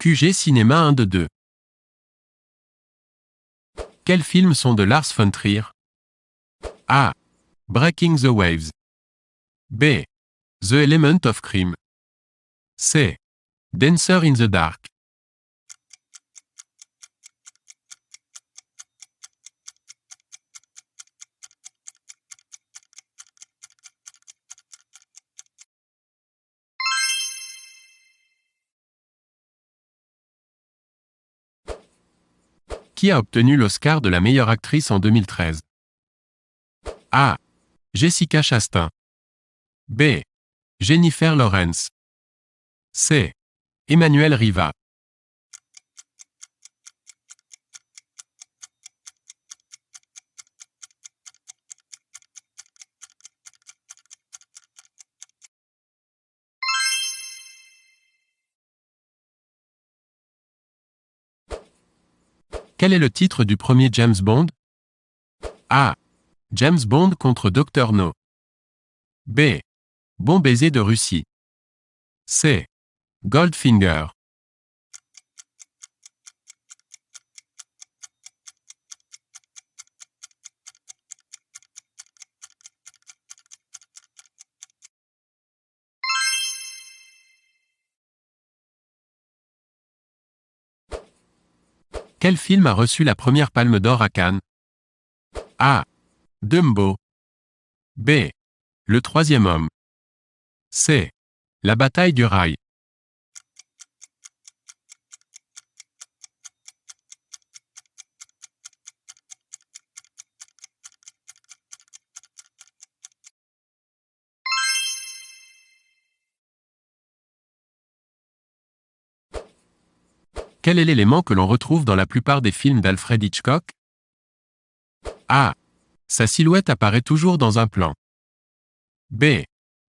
QG Cinéma 1 de 2. Quels films sont de Lars von Trier? A. Breaking the Waves. B. The Element of Crime. C. Dancer in the Dark. Qui a obtenu l'Oscar de la meilleure actrice en 2013? A. Jessica Chastain. B. Jennifer Lawrence. C. Emmanuel Riva. Quel est le titre du premier James Bond? A. James Bond contre Dr. No. B. Bon baiser de Russie. C. Goldfinger. Quel film a reçu la première Palme d'Or à Cannes? A. Dumbo. B. Le troisième homme. C. La bataille du rail. Quel est l'élément que l'on retrouve dans la plupart des films d'Alfred Hitchcock? A. Sa silhouette apparaît toujours dans un plan. B.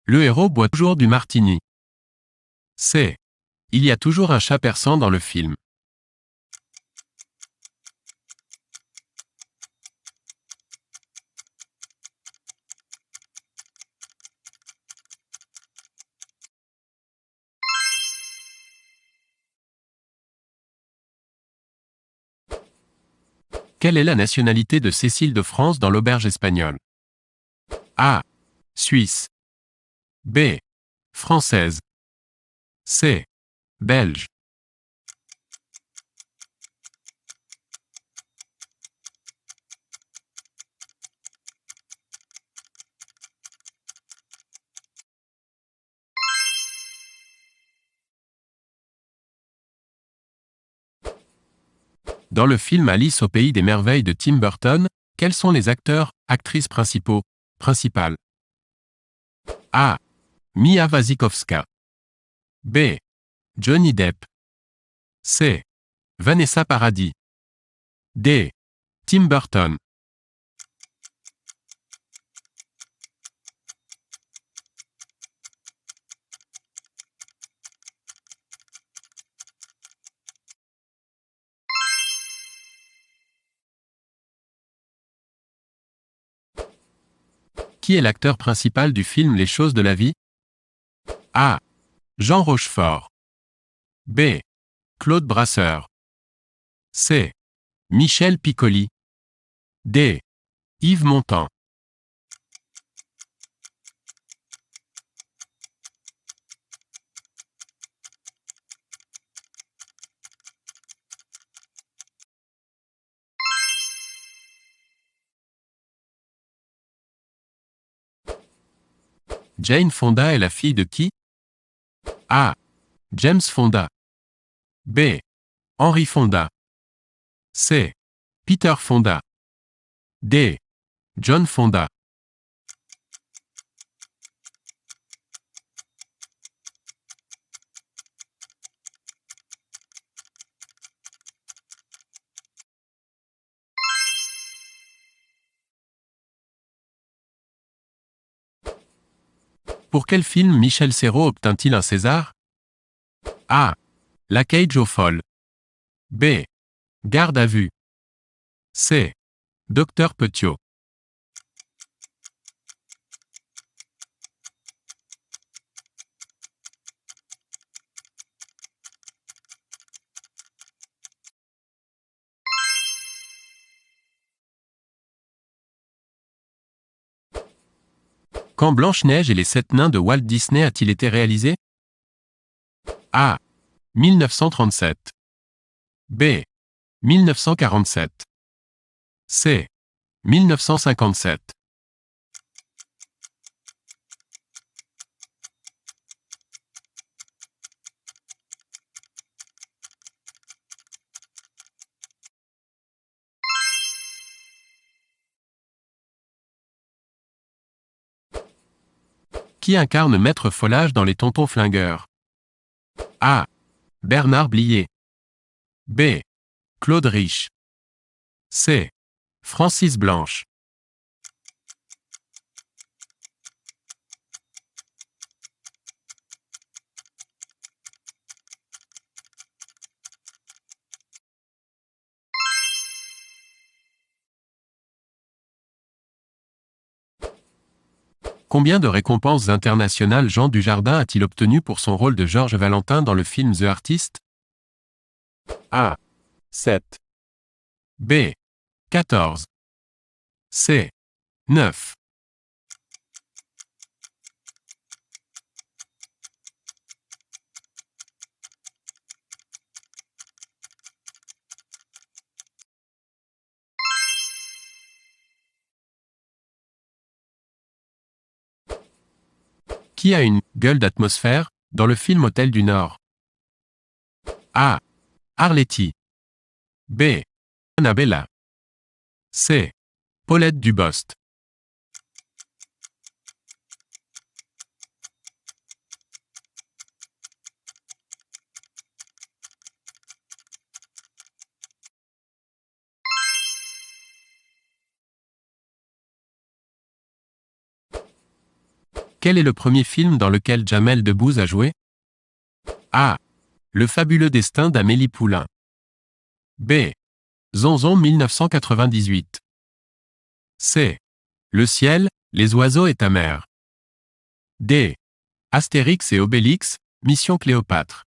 Le héros boit toujours du martini. C. Il y a toujours un chat persan dans le film. Quelle est la nationalité de Cécile de France dans l'auberge espagnole? A. Suisse. B. Française. C. Belge. Dans le film Alice au pays des merveilles de Tim Burton, quels sont les acteurs, actrices principales? A. Mia Wasikowska. B. Johnny Depp. C. Vanessa Paradis. D. Tim Burton. Qui est l'acteur principal du film Les choses de la vie? A. Jean Rochefort. B. Claude Brasseur. C. Michel Piccoli. D. Yves Montand. Jane Fonda est la fille de qui? A. James Fonda. B. Henry Fonda. C. Peter Fonda. D. John Fonda. Pour quel film Michel Serrault obtint-il un César? A. La cage aux folles. B. Garde à vue. C. Docteur Petiot. Quand Blanche-Neige et les 7 nains de Walt Disney a-t-il été réalisé? A. 1937. B. 1947. C. 1957. Qui incarne Maître Folage dans Les Tontons Flingueurs? A. Bernard Blier. B. Claude Rich. C. Francis Blanche. Combien de récompenses internationales Jean Dujardin a-t-il obtenu pour son rôle de Georges Valentin dans le film The Artist? A. 7. B. 14. C. 9. Qui a une gueule d'atmosphère dans le film Hôtel du Nord? A. Arletty. B. Annabella. C. Paulette Dubost. Quel est le premier film dans lequel Jamel Debbouze a joué? A. Le fabuleux destin d'Amélie Poulain. B. Zonzon 1998. C. Le ciel, les oiseaux et ta mère. D. Astérix et Obélix, Mission Cléopâtre.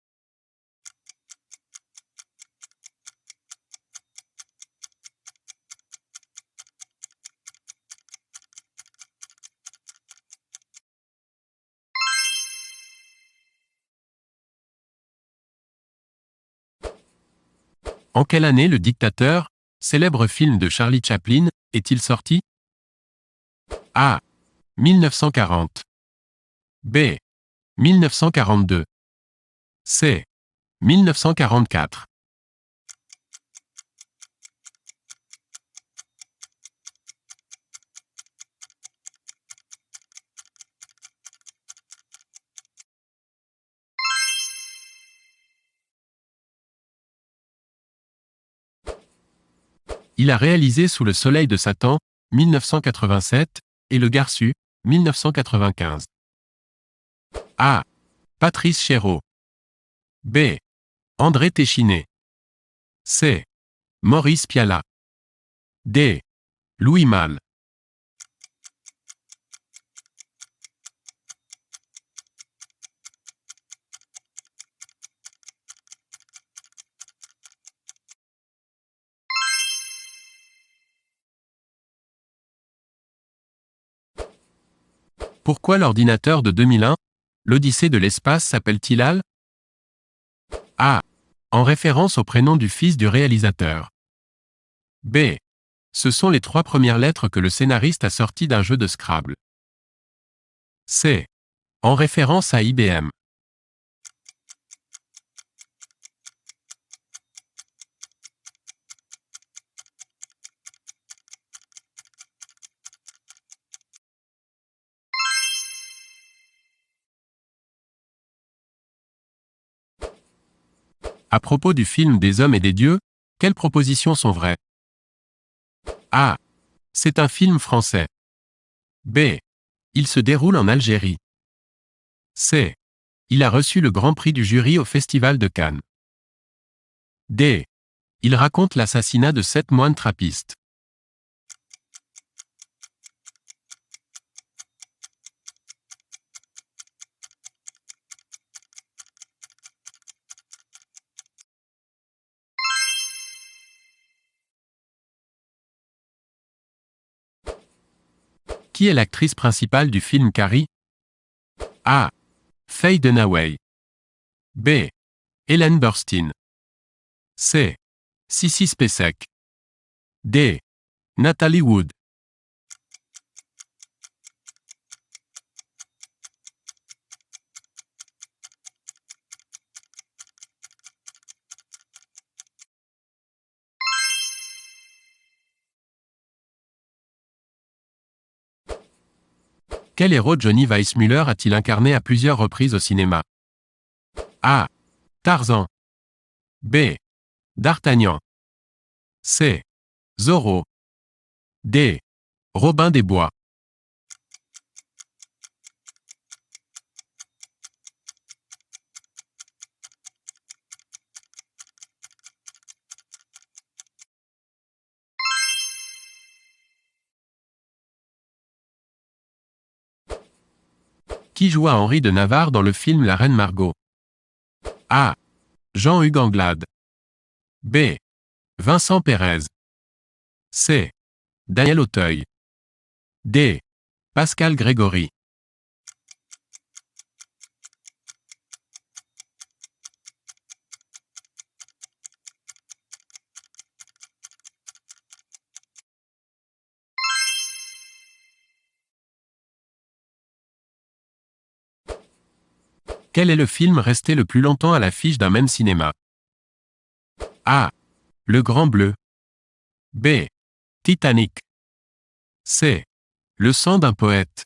En quelle année Le Dictateur, célèbre film de Charlie Chaplin, est-il sorti? A. 1940. B. 1942. C. 1944. Il a réalisé Sous le soleil de Satan, 1987, et Le Garçu, 1995. A. Patrice Chéreau. B. André Téchiné. C. Maurice Pialat. D. Louis Malle. Pourquoi l'ordinateur de 2001, l'Odyssée de l'espace s'appelle-t-il HAL? A. En référence au prénom du fils du réalisateur. B. Ce sont les 3 premières lettres que le scénariste a sorties d'un jeu de Scrabble. C. En référence à IBM. À propos du film Des hommes et des dieux, quelles propositions sont vraies? A. C'est un film français. B. Il se déroule en Algérie. C. Il a reçu le grand prix du jury au Festival de Cannes. D. Il raconte l'assassinat de 7 moines trappistes. Qui est l'actrice principale du film Carrie? A. Faye Dunaway. B. Ellen Burstyn. C. Sissy Spacek. D. Natalie Wood. Quel héros Johnny Weissmuller a-t-il incarné à plusieurs reprises au cinéma? A. Tarzan. B. D'Artagnan. C. Zorro. D. Robin des Bois. Qui joua Henri de Navarre dans le film La Reine Margot? A. Jean-Hugues Anglade. B. Vincent Pérez. C. Daniel Auteuil. D. Pascal Grégory. Quel est le film resté le plus longtemps à l'affiche d'un même cinéma? A. Le Grand Bleu. B. Titanic. C. Le sang d'un poète.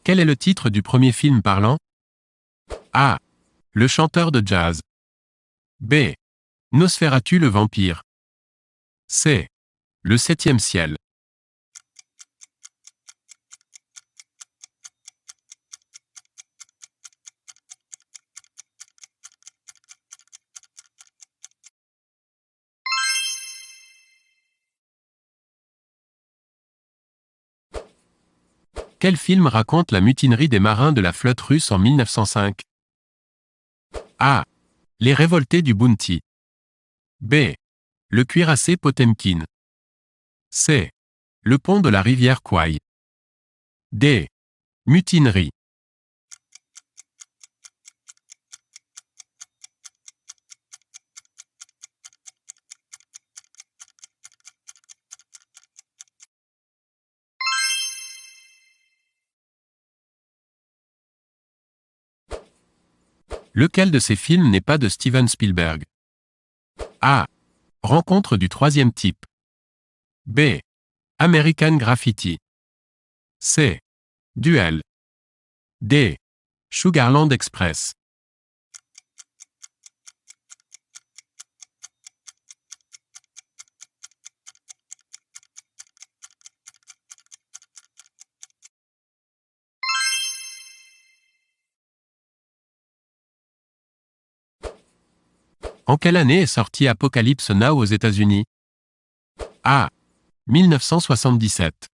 Quel est le titre du premier film parlant? A. Le chanteur de jazz. B. Nosferatu le vampire. C. Le septième ciel. Quel film raconte la mutinerie des marins de la flotte russe en 1905? A. Les révoltés du Bounty. B. Le cuirassé Potemkin. C. Le pont de la rivière Kwai. D. Mutinerie. Lequel de ces films n'est pas de Steven Spielberg? A. Rencontre du troisième type. B. American Graffiti. C. Duel. D. Sugarland Express. En quelle année est sorti Apocalypse Now aux États-Unis? A. 1977.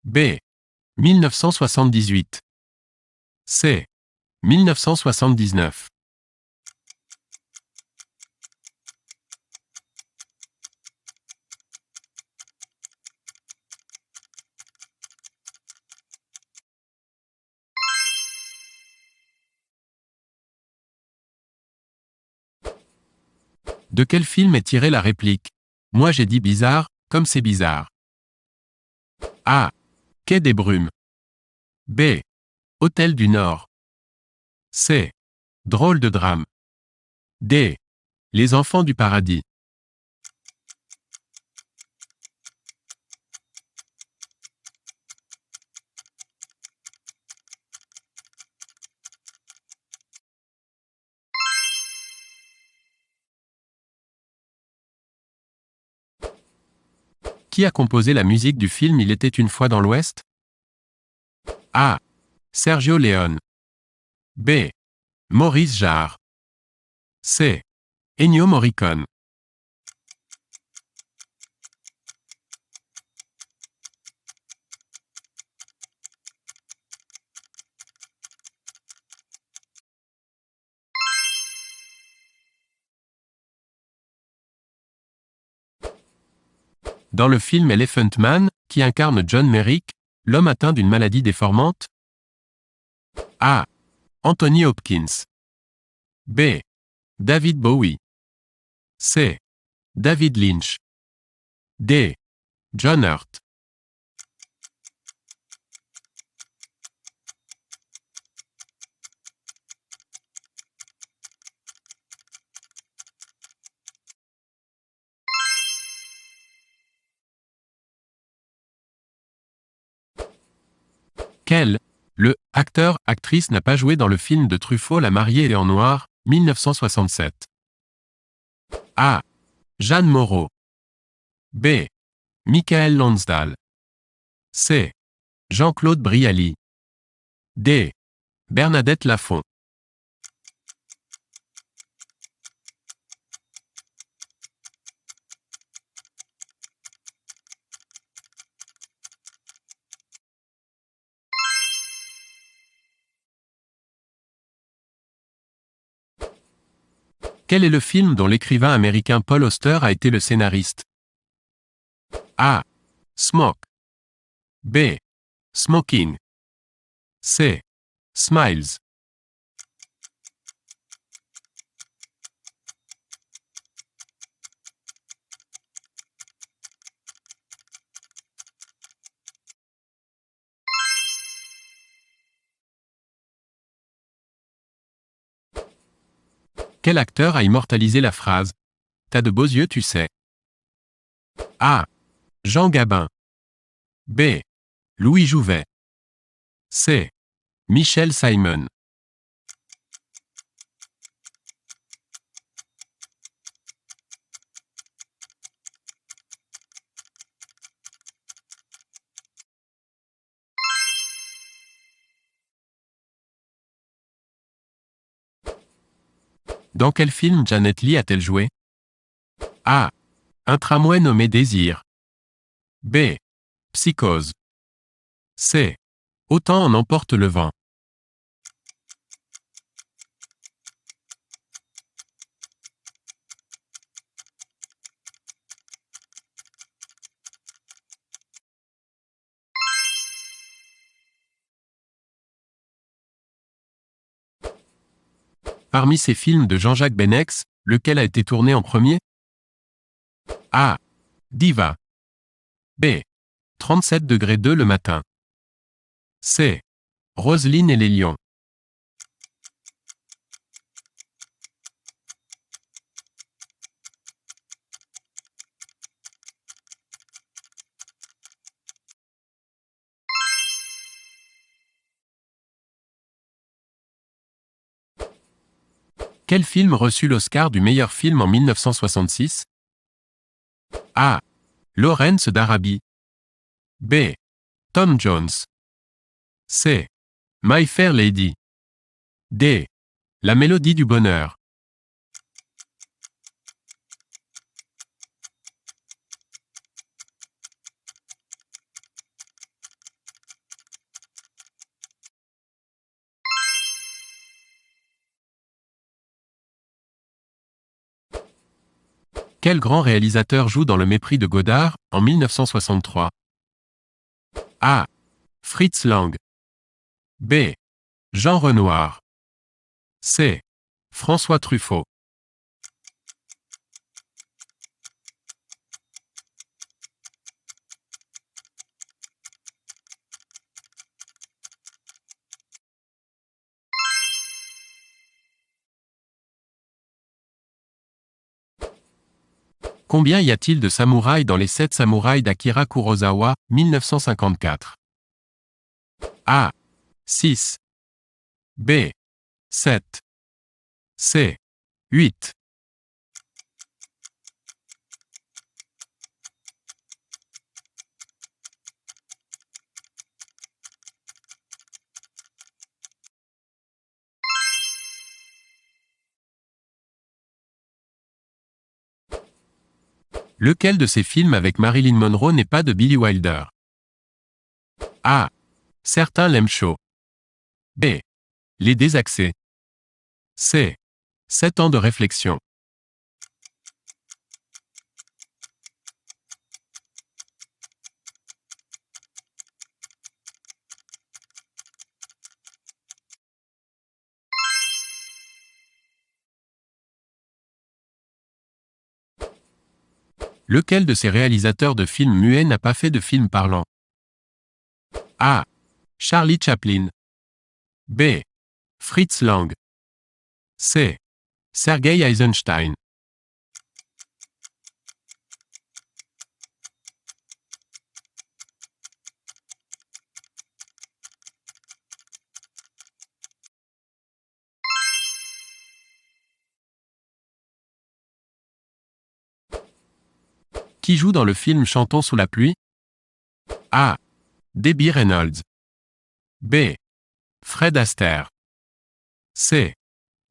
B. 1978. C. 1979. De quel film est tirée la réplique « Moi j'ai dit bizarre, comme c'est bizarre » A. Quai des Brumes. B. Hôtel du Nord. C. Drôle de drame. D. Les enfants du paradis. Qui a composé la musique du film Il était une fois dans l'Ouest? A. Sergio Leone. B. Maurice Jarre. C. Ennio Morricone. Dans le film Elephant Man, qui incarne John Merrick, l'homme atteint d'une maladie déformante? A. Anthony Hopkins. B. David Bowie. C. David Lynch. D. John Hurt. Quel, le acteur, actrice n'a pas joué dans le film de Truffaut La mariée et en noir, 1967? A. Jeanne Moreau. B. Michael Lonsdale. C. Jean-Claude Brialy. D. Bernadette Lafont. Quel est le film dont l'écrivain américain Paul Auster a été le scénariste? A. Smoke. B. Smoking. C. Smiles. Quel acteur a immortalisé la phrase « T'as de beaux yeux, tu sais » ? A. Jean Gabin. B. Louis Jouvet. C. Michel Simon. Dans quel film Janet Leigh a-t-elle joué? A. Un tramway nommé Désir. B. Psychose. C. Autant en emporte le vent. Parmi ces films de Jean-Jacques Benex, lequel a été tourné en premier? A. Diva. B. 37°2 le matin. C. Roselyne et les lions. Quel film reçut l'Oscar du meilleur film en 1966? A. Lawrence d'Arabie. B. Tom Jones. C. My Fair Lady. D. La mélodie du bonheur. Quel grand réalisateur joue dans Le Mépris de Godard, en 1963? A. Fritz Lang. B. Jean Renoir. C. François Truffaut. Combien y a-t-il de samouraïs dans les 7 samouraïs d'Akira Kurosawa, 1954? A. 6. B. 7. C. 8. Lequel de ces films avec Marilyn Monroe n'est pas de Billy Wilder? A. Certains l'aiment chaud. B. Les désaxés. C. 7 ans de réflexion. Lequel de ces réalisateurs de films muets n'a pas fait de film parlant? A. Charlie Chaplin. B. Fritz Lang. C. Sergei Eisenstein. Qui joue dans le film Chantons sous la pluie? A. Debbie Reynolds. B. Fred Astaire. C.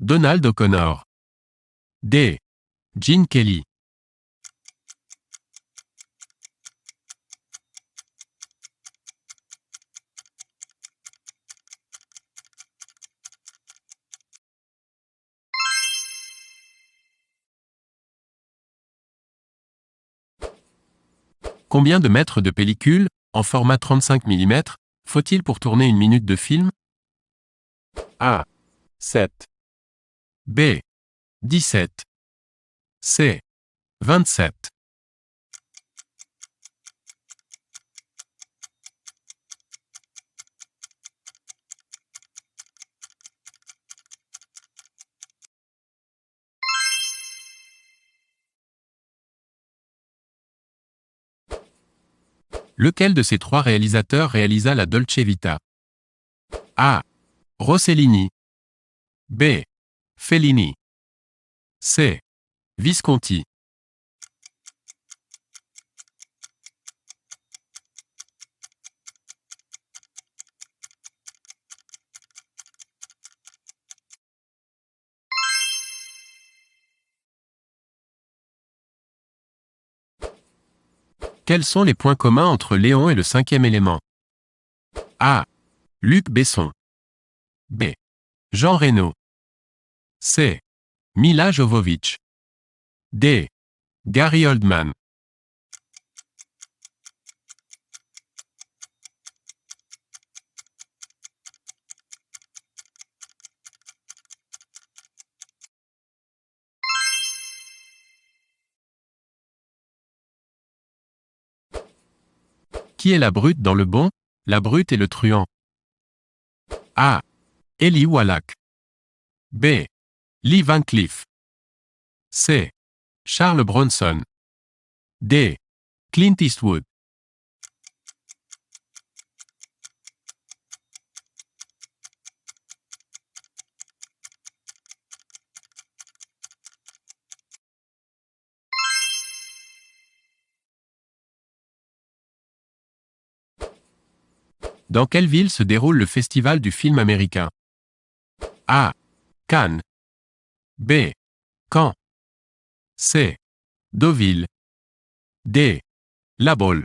Donald O'Connor. D. Gene Kelly. Combien de mètres de pellicule, en format 35 mm, faut-il pour tourner une minute de film? A. 7. B. 17. C. 27. Lequel de ces trois réalisateurs réalisa la Dolce Vita? A. Rossellini. B. Fellini. C. Visconti. Quels sont les points communs entre Léon et le cinquième élément? A. Luc Besson. B. Jean Reno. C. Mila Jovovich. D. Gary Oldman. Qui est la brute dans Le Bon, la brute et le truand? A. Eli Wallach. B. Lee Van Cleef. C. Charles Bronson. D. Clint Eastwood. Dans quelle ville se déroule le festival du film américain? A. Cannes. B. Caen. C. Deauville. D. La Baule.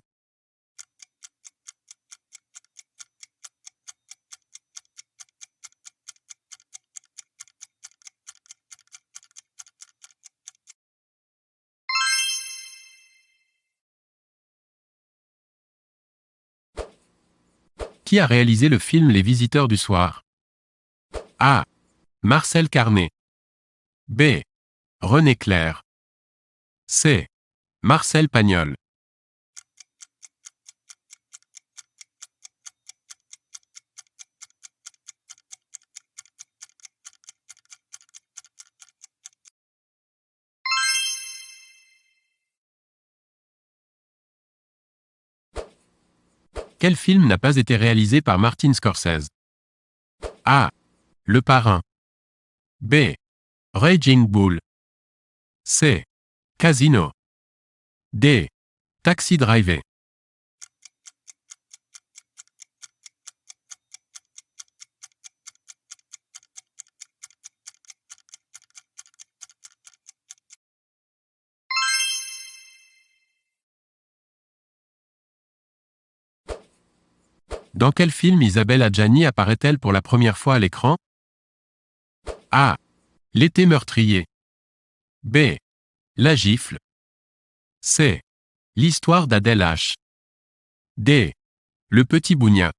Qui a réalisé le film Les Visiteurs du Soir? A. Marcel Carné. B. René Clair. C. Marcel Pagnol. Quel film n'a pas été réalisé par Martin Scorsese? A. Le Parrain. B. Raging Bull. C. Casino. D. Taxi Driver. Dans quel film Isabelle Adjani apparaît-elle pour la première fois à l'écran? A. L'été meurtrier. B. La gifle. C. L'histoire d'Adèle H. D. Le petit Bougna.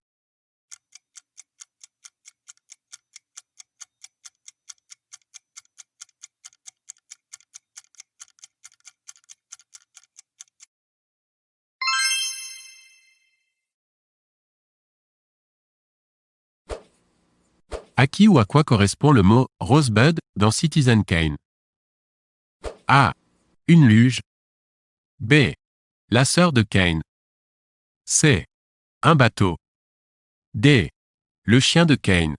À qui ou à quoi correspond le mot Rosebud dans Citizen Kane? A. Une luge. B. La sœur de Kane. C. Un bateau. D. Le chien de Kane.